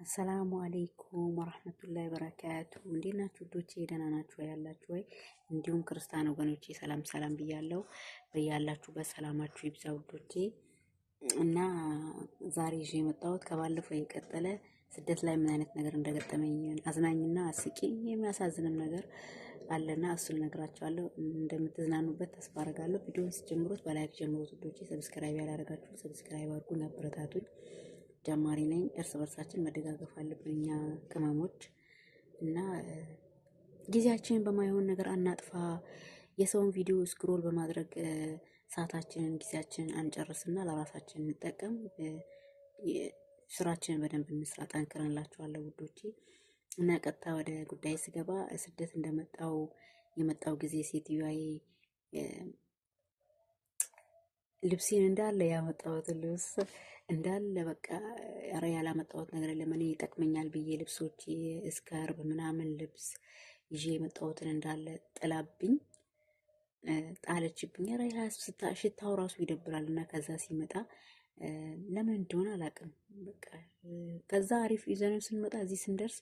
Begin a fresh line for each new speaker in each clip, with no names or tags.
አሰላሙ አሌይኩም ወራህመቱላሂ ወበረካቱ። እንዴት ናችሁ ውዶቼ? ደህና ናችሁ ያላችሁ ወይ? እንዲሁም ክርስቲያን ወገኖቼ ሰላም ሰላም ብያለሁ። በያላችሁበት ሰላማችሁ ይብዛ ውዶቼ። እና ዛሬ ይዤ የመጣሁት ከባለፈው የቀጠለ ስደት ላይ ምን አይነት ነገር እንደገጠመኝ አዝናኝና አስቂኝ የሚያሳዝንም ነገር አለና እሱን እነግራችኋለሁ። እንደምትዝናኑበት ተስፋ አደርጋለሁ። ቪዲዮውን ሲጀምሩት በላይክ ጀምሩት ውዶቼ። ሰብስክራይብ ያላደረጋችሁ ሰብስክራይብ አድርጉኝ፣ አበረታቱኝ። ጀማሪ ነኝ። እርስ በርሳችን መደጋገፍ አለብን እኛ ቅመሞች እና ጊዜያችንን በማይሆን ነገር አናጥፋ። የሰውን ቪዲዮ ስክሮል በማድረግ ሰዓታችንን ጊዜያችንን አንጨርስና ለራሳችን እንጠቀም። ስራችንን በደንብ እንስራ። ጠንክረንላችኋለሁ ውዶቼ። እና ቀጥታ ወደ ጉዳይ ስገባ ስደት የመጣው ጊዜ ሴትዮዋዬ ልብሴን እንዳለ ያመጣሁት ልብስ እንዳለ በቃ ኧረ ያላመጣሁት ነገር የለም። እኔ ይጠቅመኛል ብዬ ልብሶች እስከርብ ምናምን ልብስ ይዤ የመጣሁትን እንዳለ ጥላብኝ ጣለችብኝ። ኧረ ሽታው ራሱ ይደብራል። እና ከዛ ሲመጣ ለምን እንደሆነ አላውቅም። በቃ ከዛ አሪፍ ይዘን ስንመጣ እዚህ ስንደርስ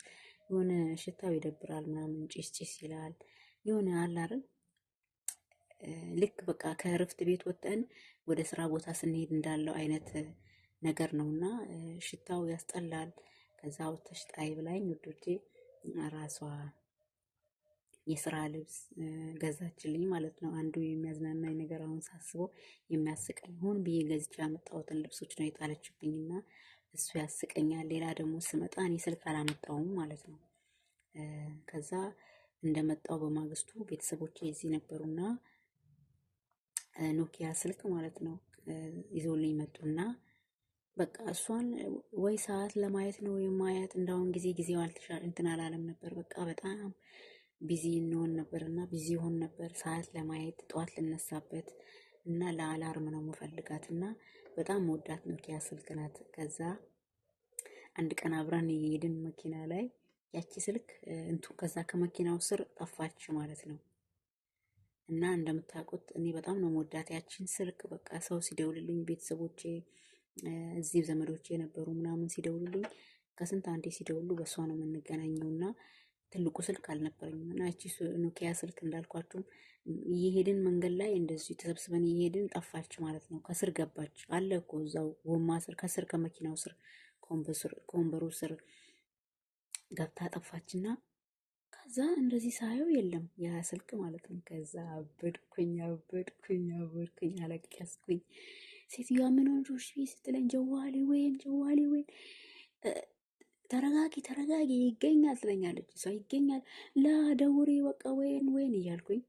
የሆነ ሽታው ይደብራል ምናምን ጭስ ጭስ ይላል። የሆነ አለ አይደል ልክ በቃ ከእረፍት ቤት ወጥተን ወደ ስራ ቦታ ስንሄድ እንዳለው አይነት ነገር ነውና ሽታው ያስጠላል። ከዛ ወጥተሽ ጣይ ብላኝ ውዶቼ ራሷ የስራ ልብስ ገዛችልኝ ማለት ነው። አንዱ የሚያዝናናኝ ነገር አሁን ሳስበው የሚያስቀኝ ሆን ብዬ ገዝቼ ያመጣሁትን ልብሶች ነው የጣለችብኝና እሱ ያስቀኛል። ሌላ ደግሞ ስመጣ እኔ ስልክ አላመጣሁም ማለት ነው። ከዛ እንደመጣው በማግስቱ ቤተሰቦቼ እዚህ ነበሩና ኖኪያ ስልክ ማለት ነው ይዞልኝ መጡና በቃ እሷን ወይ ሰዓት ለማየት ነው የማያት። እንዳሁን ጊዜው እንትን አላለም ነበር። በቃ በጣም ቢዚ እንሆን ነበርና ቢዚ ሆን ነበር ሰዓት ለማየት ጠዋት ልነሳበት እና ለአላርም ነው የምፈልጋት እና በጣም መወዳት ኖኪያ ስልክ ናት። ከዛ አንድ ቀን አብረን የሄድን መኪና ላይ ያቺ ስልክ ከዛ ከመኪናው ስር ጠፋች ማለት ነው። እና እንደምታውቁት እኔ በጣም ነው መወዳት ያቺን ስልክ። በቃ ሰው ሲደውልልኝ ቤተሰቦቼ እዚህ ዘመዶቼ የነበሩ ምናምን ሲደውሉልኝ ከስንት አንዴ ሲደውሉ በእሷ ነው የምንገናኘው። እና ትልቁ ስልክ አልነበረኝም እና ያቺ ኖኪያ ስልክ እንዳልኳችሁ እየሄድን መንገድ ላይ እንደዚህ ተሰብስበን እየሄድን ጠፋች ማለት ነው። ከስር ገባች አለ እኮ እዛው ጎማ ስር ከስር ከመኪናው ስር ከወንበሩ ስር ገብታ ጠፋችና ከዛ እንደዚህ ሳየው የለም ያ ስልክ ማለት ነው። ከዛ አበድኩኝ አለቀስኩኝ። ሴትዮዋ ምን ሆንሽ ስትለኝ ጀዋሌ ወይን ተረጋጊ ይገኛል ትለኛለች። እሷ ይገኛል ለደውሪ በቃ ወይን እያልኩኝ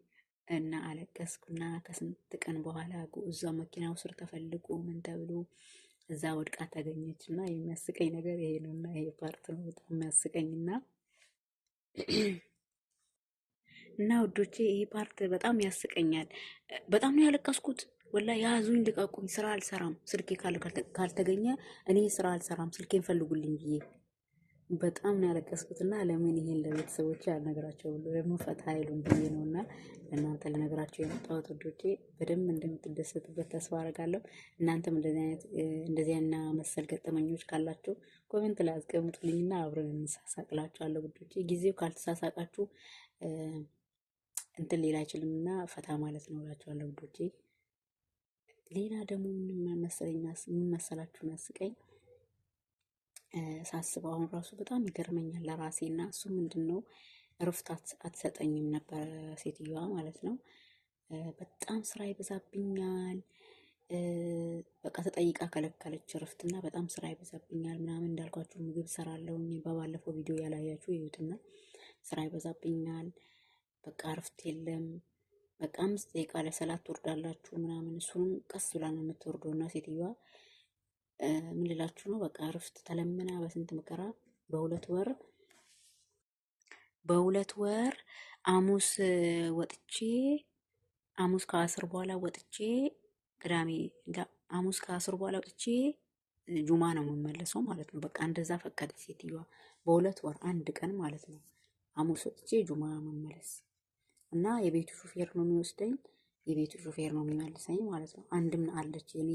እና አለቀስኩና ከስንት ቀን በኋላ እዛ መኪናው ስር ተፈልጎ ምን ተብሎ እዛ ወድቃ ተገኘች። እና የሚያስቀኝ ነገር ይሄ ነው። እና ይሄ ፓርት ነው በጣም የሚያስቀኝና ውዶቼ ይሄ ፓርት በጣም ያስቀኛል። በጣም ነው ያለቀስኩት። ወላ ያዙኝ ልቀቁኝ፣ ስራ አልሰራም፣ ስልኬ ካልተገኘ እኔ ስራ አልሰራም፣ ስልኬን ፈልጉልኝ ብዬ በጣም ነው ያለቀስኩት። እና ለምን ይሄን ለቤተሰቦቼ አልነግራቸው ብሎ ደግሞ ፈታ አይሉም ብዬ ነው እና ለእናንተ ልነግራቸው የመጣሁት ውዶቼ። በደንብ እንደምትደሰቱበት ተስፋ አደርጋለሁ። እናንተም እንደዚህ አይነት መሰል ገጠመኞች ካላችሁ ኮሜንት ላይ አስቀምጡልኝና አብረን እንሳሳቅላችኋለሁ ውዶቼ። ጊዜው ካልተሳሳቃችሁ እንትን ሌላ አይችልም እና ፈታ ማለት ነው እላችኋለሁ ውዶቼ። ሌላ ደግሞ ምን መሰላችሁ ያስቀኝ ሳስበው አሁን ራሱ በጣም ይገርመኛል ለራሴ። እና እሱ ምንድን ነው እረፍት አትሰጠኝም ነበር ሴትዮዋ ማለት ነው። በጣም ስራ ይበዛብኛል በቃ ተጠይቃ ከለከለች እረፍትና በጣም ስራ ይበዛብኛል ምናምን። እንዳልኳችሁ ምግብ ሰራለሁኝ በባለፈው ቪዲዮ ያላያችሁ ይዩትና ስራ ይበዛብኛል በቃ እረፍት የለም። በቃ 5 ደቂቃ ለሰላት ትወርዳላችሁ ምናምን። እሱን ቀስ ብላ ነው የምትወርደው። እና ሴትዮዋ ምን ልላችሁ ነው በቃ እረፍት ተለምና በስንት መከራ በሁለት ወር ሐሙስ ወጥቼ ሐሙስ ከአስር በኋላ ወጥቼ ቅዳሜ ሐሙስ ከአስር በኋላ ወጥቼ ጁማ ነው የምመለሰው ማለት ነው። በቃ እንደዛ ፈቀደች ሴትዮዋ። በሁለት ወር አንድ ቀን ማለት ነው ሐሙስ ወጥቼ ጁማ መመለስ እና የቤቱ ሹፌር ነው የሚወስደኝ፣ የቤቱ ሹፌር ነው የሚመልሰኝ ማለት ነው። አንድም አለች እኔ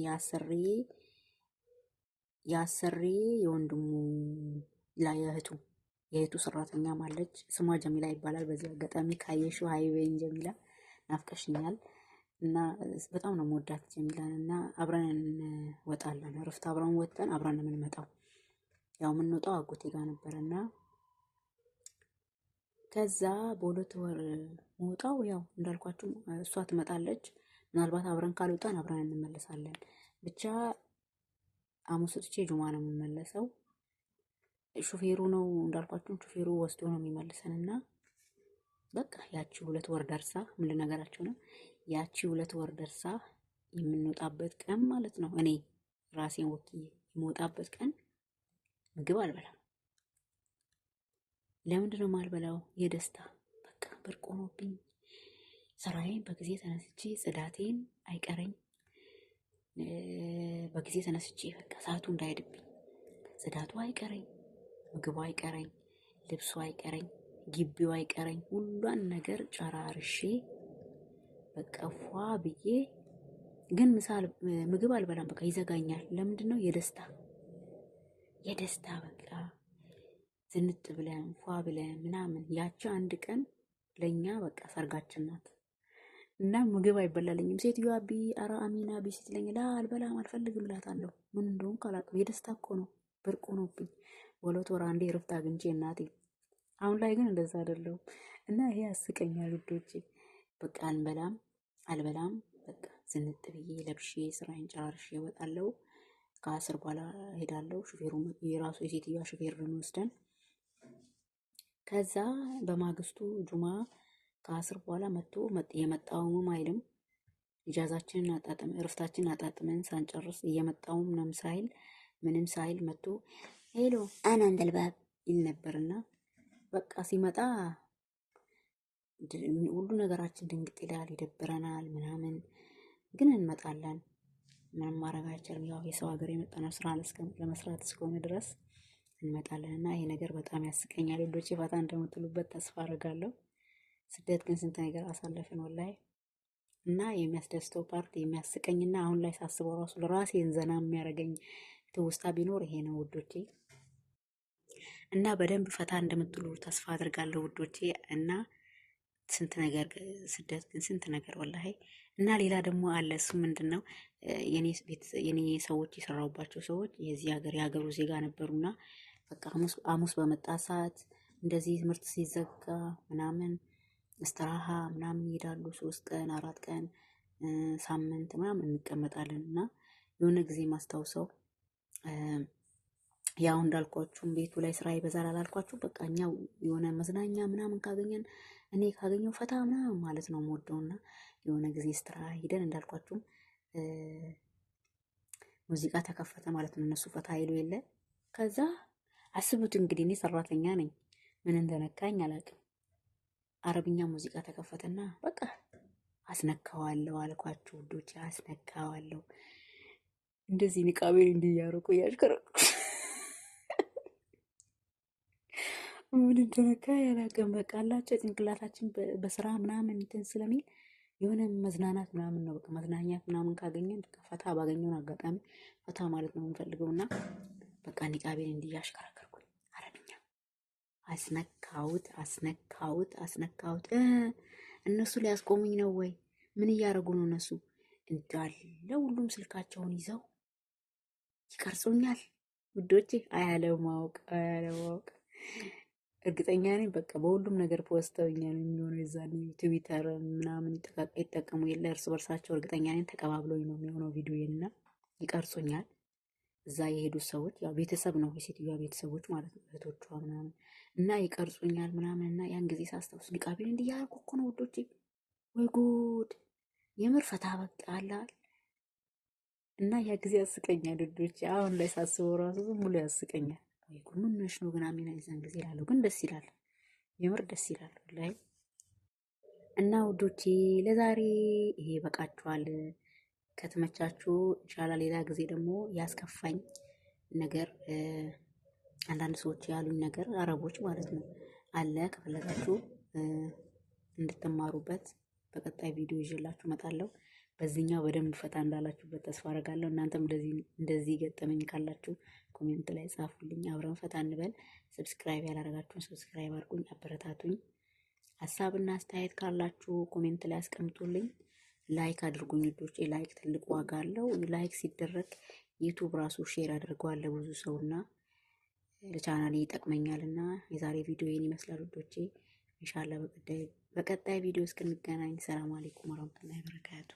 ያሰሪ የወንድሙ የእህቱ ሰራተኛም አለች። ስሟ ጀሚላ ይባላል። በዚህ አጋጣሚ ካየሽው ሀይ በይኝ ጀሚላ፣ ናፍቀሽኛል። እና በጣም ነው የምወዳት ጀሚላን። እና አብረን እንወጣለን። እረፍት አብረን ወጥተን አብረን የምንመጣው ያው የምንወጣው አጎቴ ጋር ነበረና ከዛ በሁለት ወር መውጣው ያው እንዳልኳችሁ እሷ ትመጣለች። ምናልባት አብረን ካልወጣን አብረን እንመለሳለን። ብቻ ሐሙስ ወጥቼ ጁማ ነው የምመለሰው። ሹፌሩ ነው እንዳልኳችሁ ሹፌሩ ወስዶ ነው የሚመልሰንና በቃ ያቺ 2 ወር ደርሳ ምን ልነገራችሁ ነው፣ ያቺ 2 ወር ደርሳ የምንወጣበት ቀን ማለት ነው። እኔ ራሴን ወክዬ የምወጣበት ቀን ምግብ አልበላም። ለምንድን ነው የማልበላው? የደስታ በቃ ብርቅ ሆኖብኝ ስራዬን በጊዜ ተነስቼ ጽዳቴን አይቀረኝ በጊዜ ተነስቼ በቃ ሰዓቱ እንዳይሄድብኝ ጽዳቱ አይቀረኝ፣ ምግቡ አይቀረኝ፣ ልብሱ አይቀረኝ፣ ግቢው አይቀረኝ፣ ሁሏን ነገር ጨራርሼ በቃ ፏ ብዬ ግን ምግብ አልበላም። በቃ ይዘጋኛል። ለምንድን ነው? የደስታ በቃ ዝንጥ ብለን ፏ ብለን ምናምን ያቺ አንድ ቀን ለኛ በቃ ሰርጋችን ናት። እና ምግብ አይበላልኝም። ሴትዮዋ ኧረ አሚና ስትለኝ አልበላም አልፈልግም እላታለሁ። ምን እንደሆነ ካላውቅም የደስታ እኮ ነው፣ ብርቅ ሆኖብኝ በሁለት ወር አንዴ እረፍት አግኝቼ እናቴ። አሁን ላይ ግን እንደዛ አይደለሁም እና ይሄ ያስቀኛል ውዶቼ። በቃ አልበላም በቃ ዝንጥ ብዬ ለብሼ ስራዬን ጨራርሼ እወጣለሁ። ከ10 በኋላ ሄዳለሁ። ሹፌሩ የራሱ የሴትዮዋ ሹፌር ነው የሚወስደን። ከዛ በማግስቱ ጁማ ከ10 በኋላ መጥቶ የመጣውም አይልም። ኢጃዛችንን አጣጥመን እረፍታችንን አጣጥመን ሳንጨርስ እየመጣውም ምንም ሳይል መጥቶ ሄሎ አና እንደልባብ ይል ነበርና በቃ ሲመጣ ሁሉ ነገራችን ድንግጥ ይላል፣ ይደብረናል ምናምን። ግን እንመጣለን። ምንም ማድረግ አይቻልም። ያው የሰው ሀገር የመጣነው ስራ ለመስራት እስከሆነ ድረስ እንመጣለን እና ይሄ ነገር በጣም ያስቀኛል። ወንዶቼ ፈታ እንደምትሉበት ተስፋ አደርጋለሁ። ስደት ግን ስንት ነገር አሳለፍን ወላሂ። እና የሚያስደስተው ፓርት የሚያስቀኝና አሁን ላይ ሳስበው ራሱ ለራሴን ዘና የሚያደርገኝ ትውስታ ቢኖር ይሄ ነው ውዶቼ። እና በደንብ ፈታ እንደምትሉ ተስፋ አድርጋለሁ ውዶቼ። እና ስንት ነገር ስደት ግን ስንት ነገር ወላሂ። እና ሌላ ደግሞ አለ። እሱ ምንድን ነው የኔ ሰዎች የሰራሁባቸው ሰዎች የዚህ ሀገር የሀገሩ ዜጋ ነበሩና በቃ ሐሙስ በመጣ ሰዓት እንደዚህ ትምህርት ሲዘጋ ምናምን እስትራሃ ምናምን ይሄዳሉ። 3 ቀን 4 ቀን ሳምንት ምናምን እንቀመጣለን። እና የሆነ ጊዜ ማስታውሰው ያው እንዳልኳችሁም ቤቱ ላይ ስራ ይበዛል አላልኳችሁ። በቃ እኛ የሆነ መዝናኛ ምናምን እኔ ካገኘው ፈታ ምናምን ማለት ነው የምወደውና የሆነ ጊዜ ስትራ ሂደን እንዳልኳችሁም ሙዚቃ ተከፈተ ማለት ነው። እነሱ ፈታ ይሉ የለ። ከዛ አስቡት እንግዲህ እኔ ሰራተኛ ነኝ፣ ምን እንደነካኝ አላውቅም። አረብኛ ሙዚቃ ተከፈተና በቃ አስነካዋለሁ አልኳችሁ ውዶች፣ አስነካዋለሁ። እንደዚህ ንቃቤን እንዲያረቁ ያሽከረኩ ምን እንደነካ ያላቀም በቃ አላቸው። ጭንቅላታችን በስራ ምናምን እንትን ስለሚል የሆነ መዝናናት ምናምን ነው። በቃ መዝናኛት ምናምን ካገኘን ፈታ ባገኘውን አጋጣሚ ፈታ ማለት ነው የምንፈልገውና በቃ ንቃቤን እንዲያሽከረከርኩኝ አረብኛ አስነካውት። እነሱ ሊያስቆሙኝ ነው ወይ? ምን እያደረጉ ነው እነሱ? እንዳለ ሁሉም ስልካቸውን ይዘው ይቀርጹኛል ውዶቼ። አያለማወቅ እርግጠኛ ነኝ በቃ በሁሉም ነገር ፖስተውኛል የሚሆነው። የዛኔ ትዊተር ምናምን ይጠቀሙ የለ እርስ በርሳቸው። እርግጠኛ ነኝ ተቀባብሎኝ ነው የሚሆነው ቪዲዮዬንና ይቀርጹኛል። እዛ የሄዱት ሰዎች ያው ቤተሰብ ነው የሴትዮዋ ቤተሰቦች ማለት ነው፣ እህቶቿ ምናምን እና ይቀርጹኛል ምናምን። እና ያን ጊዜ ሳስታውስ ንቃቤን እንዲያረኩ እኮ ነው ውዶቼ። ወይ ጉድ! የምር ፈታ በቃ አላል እና ያ ጊዜ ያስቀኛል ውዶቼ። አሁን ላይ ሳስበው ራሱ ዝም ብሎ ያስቀኛል። ወይ ጉድ! ምን ነሽ ነው ግን አሚና የዛን ጊዜ እላለሁ። ግን ደስ ይላል፣ የምር ደስ ይላል ላይ እና ውዶቼ ለዛሬ ይሄ በቃችኋል። ከተመቻችሁ ኢንሻአላህ ሌላ ጊዜ ደግሞ ያስከፋኝ ነገር አንዳንድ ሰዎች ያሉኝ ነገር አረቦች ማለት ነው አለ። ከፈለጋችሁ እንድትማሩበት በቀጣይ ቪዲዮ ይዤላችሁ እመጣለሁ። በዚህኛው በደንብ ፈታ እንዳላችሁበት ተስፋ አደርጋለሁ። እናንተም እንደዚህ ገጠመኝ ካላችሁ ኮሜንት ላይ ጻፉልኝ፣ አብረን ፈታ እንበል። ሰብስክራይብ ያላረጋችሁን ሰብስክራይብ አድርጉኝ፣ አበረታቱኝ። ሀሳብና አስተያየት ካላችሁ ኮሜንት ላይ አስቀምጡልኝ። ላይክ አድርጉኝ ውዶቼ፣ ላይክ ትልቅ ዋጋ አለው። ላይክ ሲደረግ ዩቱብ ራሱ ሼር አድርገዋል ለብዙ ሰውና ለቻናሌ ይጠቅመኛልና የዛሬ ቪዲዮ ይህን ይመስላል ውዶቼ። ኢንሻአላህ በቀጣይ ቪዲዮ እስክንገናኝ ሰላም አለይኩም ወራህመቱላሂ ወበረካቱ።